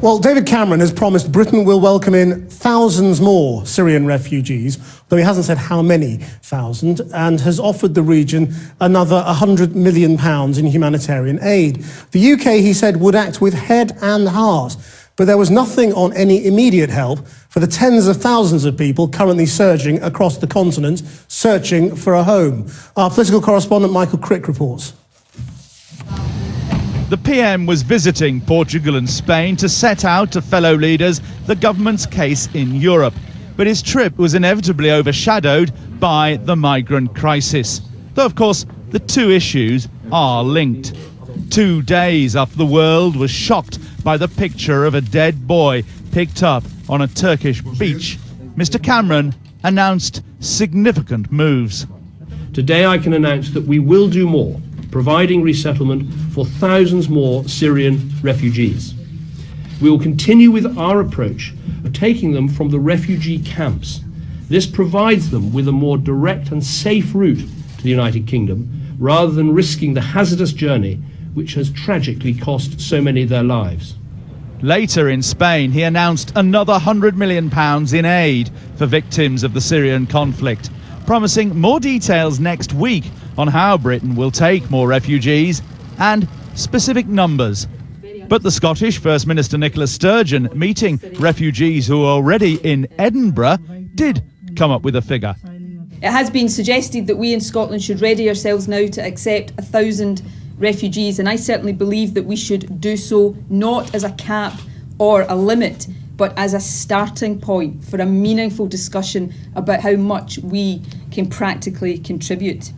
Well, David Cameron has promised Britain will welcome in thousands more Syrian refugees, though he hasn't said how many thousand, and has offered the region another £100 million in humanitarian aid. The UK, he said, would act with head and heart, but there was nothing on any immediate help for the tens of thousands of people currently surging across the continent, searching for a home. Our political correspondent Michael Crick reports. The PM was visiting Portugal and Spain to set out to fellow leaders the government's case in Europe. But his trip was inevitably overshadowed by the migrant crisis. Though, of course, the two issues are linked. 2 days after the world was shocked by the picture of a dead boy picked up on a Turkish beach, Mr. Cameron announced significant moves. Today I can announce that we will do more, providing resettlement for thousands more Syrian refugees. We will continue with our approach of taking them from the refugee camps. This provides them with a more direct and safe route to the United Kingdom, rather than risking the hazardous journey which has tragically cost so many their lives. Later in Spain, he announced another £100 million in aid for victims of the Syrian conflict, promising more details next week on how Britain will take more refugees and specific numbers. But the Scottish First Minister Nicola Sturgeon, meeting refugees who are already in Edinburgh, did come up with a figure. It has been suggested that we in Scotland should ready ourselves now to accept 1,000 refugees, and I certainly believe that we should do so not as a cap or a limit, but as a starting point for a meaningful discussion about how much we can practically contribute.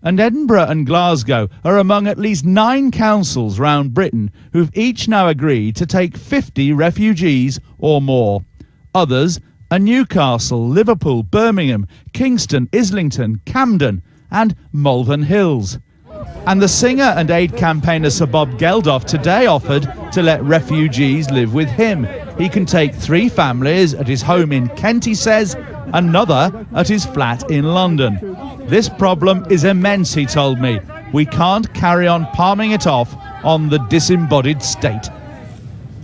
And Edinburgh and Glasgow are among at least 9 councils round Britain who've each now agreed to take 50 refugees or more. Others are Newcastle, Liverpool, Birmingham, Kingston, Islington, Camden and Malvern Hills. And the singer and aid campaigner Sir Bob Geldof today offered to let refugees live with him. He can take 3 families at his home in Kent, he says, another at his flat in London. This problem is immense, he told me. We can't carry on palming it off on the disembodied state.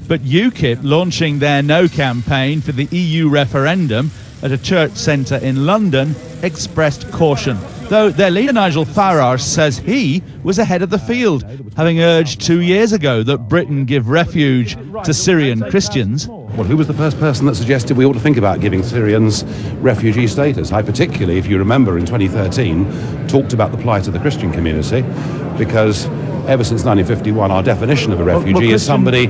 But UKIP, launching their No campaign for the EU referendum at a church centre in London, expressed caution, though their leader Nigel Farage says he was ahead of the field, having urged 2 years ago that Britain give refuge to Syrian Christians. Well, who was the first person that suggested we ought to think about giving Syrians refugee status? I particularly, if you remember, in 2013, talked about the plight of the Christian community, because ever since 1951, our definition of a refugee is somebody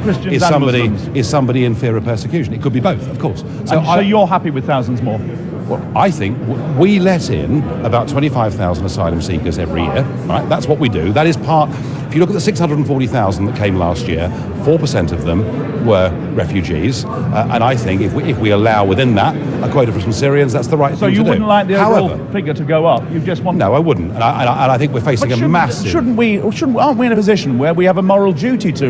in fear of persecution. It could be both, of course. So you're happy with thousands more? Well, I think we let in about 25,000 asylum seekers every year, right? That's what we do. That is part. If you look at the 640,000 that came last year, 4% of them were refugees, and I think if we allow within that a quota for some Syrians, that's the right thing to do. So you wouldn't like the overall figure to go up? You just want? No, I wouldn't, and I think we're facing a massive. Aren't we in a position where we have a moral duty to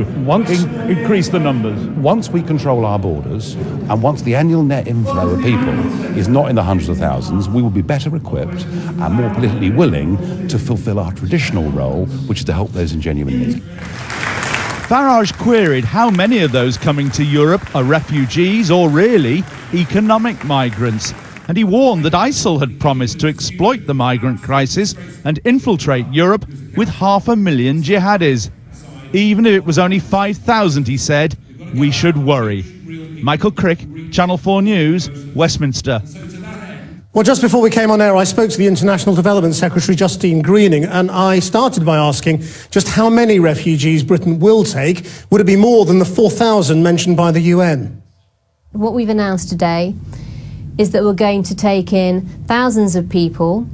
increase the numbers? Once we control our borders, and once the annual net inflow of people is not in the hundreds of thousands, we will be better equipped and more politically willing to fulfil our traditional role, which is to help those in genuine need. Farage queried how many of those coming to Europe are refugees or really economic migrants. And he warned that ISIL had promised to exploit the migrant crisis and infiltrate Europe with 500,000 jihadis. Even if it was only 5,000, he said, we should worry. Michael Crick, Channel 4 News, Westminster. Well, just before we came on air, I spoke to the International Development Secretary, Justine Greening, and I started by asking just how many refugees Britain will take. Would it be more than the 4,000 mentioned by the UN? What we've announced today is that we're going to take in thousands of people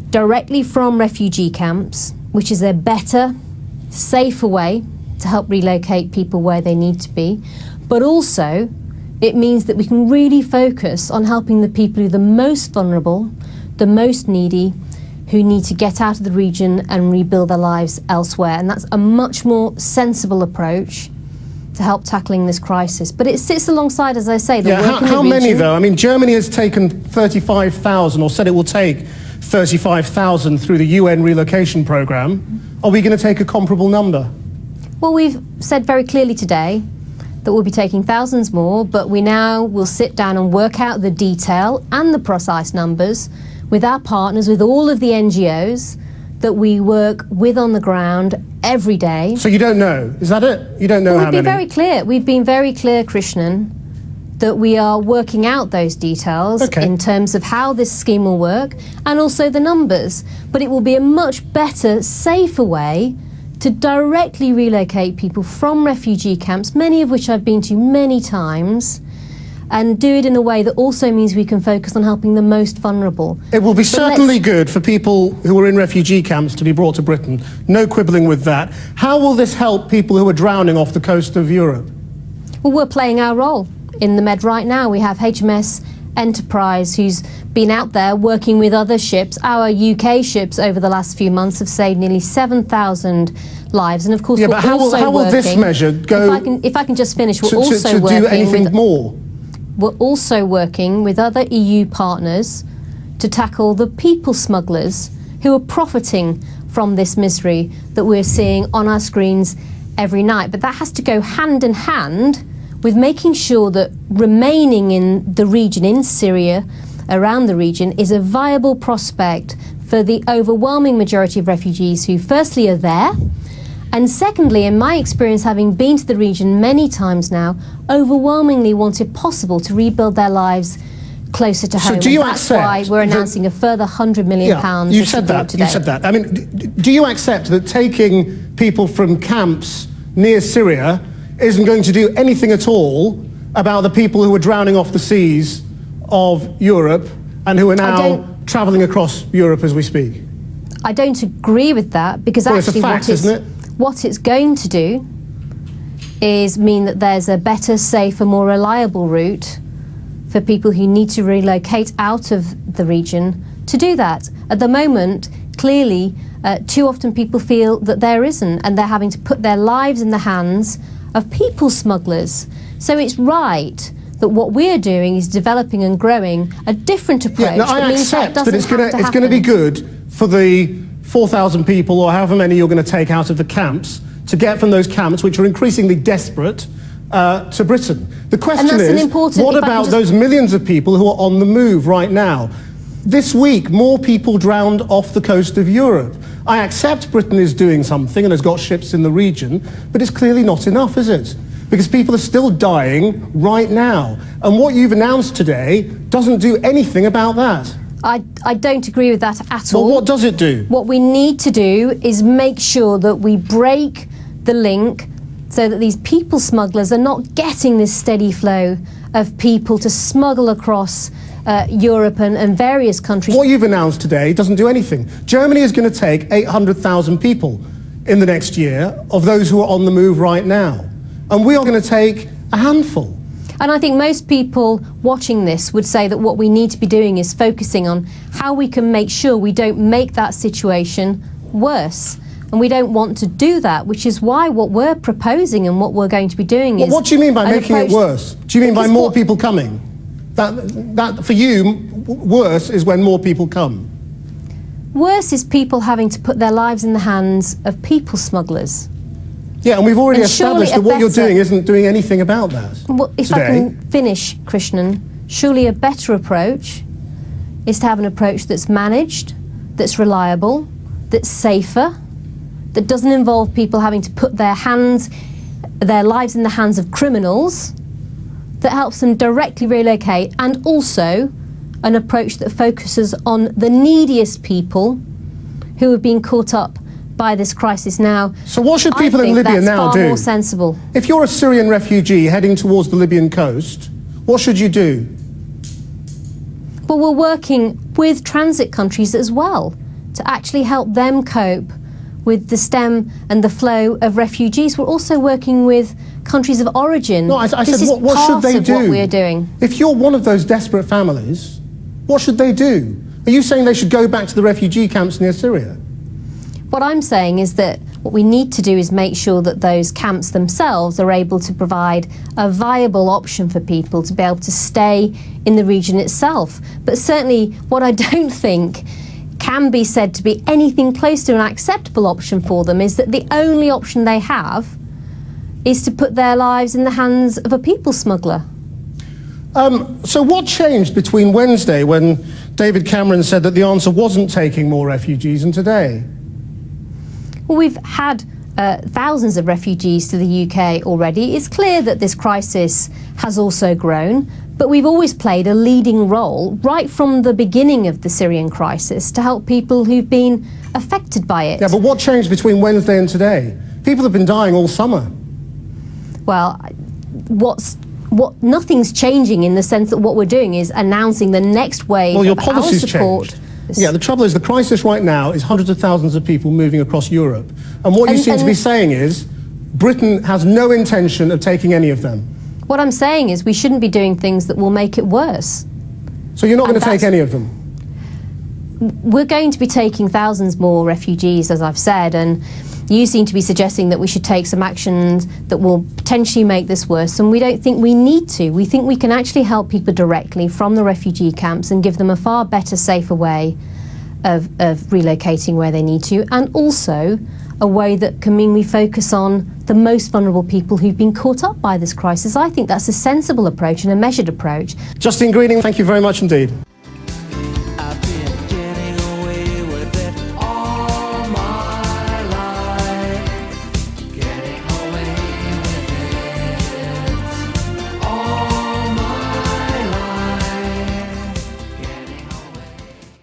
directly from refugee camps, which is a better, safer way to help relocate people where they need to be, but also it means that we can really focus on helping the people who are the most vulnerable, the most needy, who need to get out of the region and rebuild their lives elsewhere. And that's a much more sensible approach to help tackling this crisis. But it sits alongside, as I say, the work in the region. How many, though? I mean, Germany has taken 35,000, or said it will take 35,000 through the UN relocation programme. Are we going to take a comparable number? Well, we've said very clearly today that we'll be taking thousands more, but we now will sit down and work out the detail and the precise numbers with our partners, with all of the NGOs that we work with on the ground every day. So you don't know, is that it? You don't know Well, how many? We've been very clear, Krishnan, that we are working out those details in terms of how this scheme will work and also the numbers. But it will be a much better, safer way to directly relocate people from refugee camps, many of which I've been to many times, and do it in a way that also means we can focus on helping the most vulnerable. It will be certainly good for people who are in refugee camps to be brought to Britain. No quibbling with that. How will this help people who are drowning off the coast of Europe? Well, we're playing our role in the Med right now. We have HMS Enterprise, who's been out there working with other ships. Our UK ships over the last few months have saved nearly 7,000 lives, and of course, but how will this measure go? If I can just finish, we're to also do anything more? We're also working with other EU partners to tackle the people smugglers who are profiting from this misery that we're seeing on our screens every night. But that has to go hand in hand with making sure that remaining in the region, in Syria, around the region, is a viable prospect for the overwhelming majority of refugees who firstly are there, and secondly, in my experience, having been to the region many times now, overwhelmingly want, if possible, to rebuild their lives closer to home. So do you That's why we're announcing a further £100 million you said that. today. You said that. I mean, do you accept that taking people from camps near Syria isn't going to do anything at all about the people who are drowning off the seas of Europe and who are now travelling across Europe as we speak? I don't agree with that, because Well, actually it's a fact, isn't it? what it's going to do is mean that there's a better, safer, more reliable route for people who need to relocate out of the region to do that. At the moment, clearly, too often people feel that there isn't, and they're having to put their lives in the hands of people smugglers. So it's right that what we're doing is developing and growing a different approach. Yeah, no, I accept that it's going to be good for the 4,000 people or however many you're going to take out of the camps to get from those camps, which are increasingly desperate, to Britain. The question is, what about those millions of people who are on the move right now? This week, more people drowned off the coast of Europe. I accept Britain is doing something and has got ships in the region, but it's clearly not enough, is it? Because people are still dying right now. And what you've announced today doesn't do anything about that. I don't agree with that at all. Well, what does it do? What we need to do is make sure that we break the link so that these people smugglers are not getting this steady flow of people to smuggle across Europe and various countries. What you've announced today doesn't do anything. Germany is going to take 800,000 people in the next year of those who are on the move right now. And we are going to take a handful. And I think most people watching this would say that what we need to be doing is focusing on how we can make sure we don't make that situation worse. And we don't want to do that, which is why what we're proposing and what we're going to be doing is... What do you mean by making it worse? Do you mean by more people coming? That for you, worse is when more people come. Worse is people having to put their lives in the hands of people smugglers. Yeah, and we've already established that what you're doing isn't doing anything about that. Well, if I can finish, Krishnan, surely a better approach is to have an approach that's managed, that's reliable, that's safer, that doesn't involve people having to put their lives in the hands of criminals, that helps them directly relocate, and also an approach that focuses on the neediest people who have been caught up by this crisis now. So what should people in Libya now do? Far more sensible. If you're a Syrian refugee heading towards the Libyan coast, what should you do? Well, we're working with transit countries as well to actually help them cope with the stem and the flow of refugees. We're also working with countries of origin. No, I said, what should they do? What we're doing. If you're one of those desperate families, what should they do? Are you saying they should go back to the refugee camps near Syria? What I'm saying is that what we need to do is make sure that those camps themselves are able to provide a viable option for people to be able to stay in the region itself. But certainly what I don't think can be said to be anything close to an acceptable option for them is that the only option they have is to put their lives in the hands of a people smuggler. So what changed between Wednesday, when David Cameron said that the answer wasn't taking more refugees, and today? Well, we've had thousands of refugees to the UK already. It's clear that this crisis has also grown, but we've always played a leading role right from the beginning of the Syrian crisis to help people who've been affected by it. Yeah, but what changed between Wednesday and today? People have been dying all summer. Well, nothing's changing in the sense that what we're doing is announcing the next wave Well, your of our policies support. changed. Yeah, the trouble is the crisis right now is hundreds of thousands of people moving across Europe. And what you seem to be saying is Britain has no intention of taking any of them. What I'm saying is we shouldn't be doing things that will make it worse. So you're not going to take any of them? We're going to be taking thousands more refugees, as I've said, and you seem to be suggesting that we should take some actions that will potentially make this worse, and we don't think we need to. We think we can actually help people directly from the refugee camps and give them a far better, safer way of relocating where they need to, and also a way that can mean we focus on the most vulnerable people who've been caught up by this crisis. I think that's a sensible approach and a measured approach. Justine Greening, thank you very much indeed.